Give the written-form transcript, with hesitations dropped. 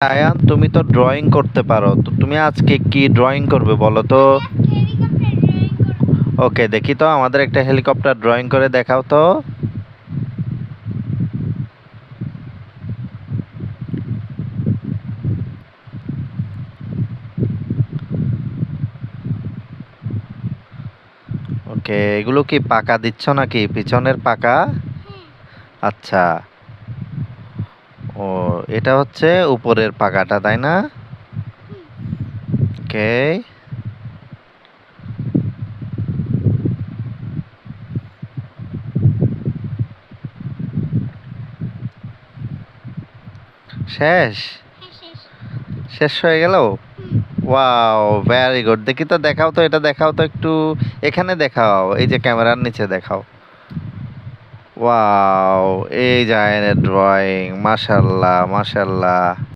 আয়ান, তুমি তো ড্রয়িং করতে পারো, তো তুমি আজকে কি ড্রয়িং করবে বলো তো? হেলিকপ্টার ড্রয়িং করব। ওকে, দেখি তো আমাদের একটা হেলিকপ্টার ড্রয়িং করে দেখাও তো। ওকে, এগুলো কি পাকা দিচ্ছ নাকি, পিছনের পাকা? হ্যাঁ। আচ্ছা। ও, এটা হচ্ছে উপরের পাকাটা, তাই না? হুম। ওকে। শেষ? হ্যাঁ, শেষ। শেষ হয়ে গেল? হুম। Wow, very good. দেখি তো, দেখাও তো, এটা দেখাও তো একটু। এখানে দেখাও, এই যে ক্যামেরার নিচে দেখাও। ওয়াও, এই যে আয়নের ড্রয়িং, মাশাল্লাহ মাশাল্লাহ।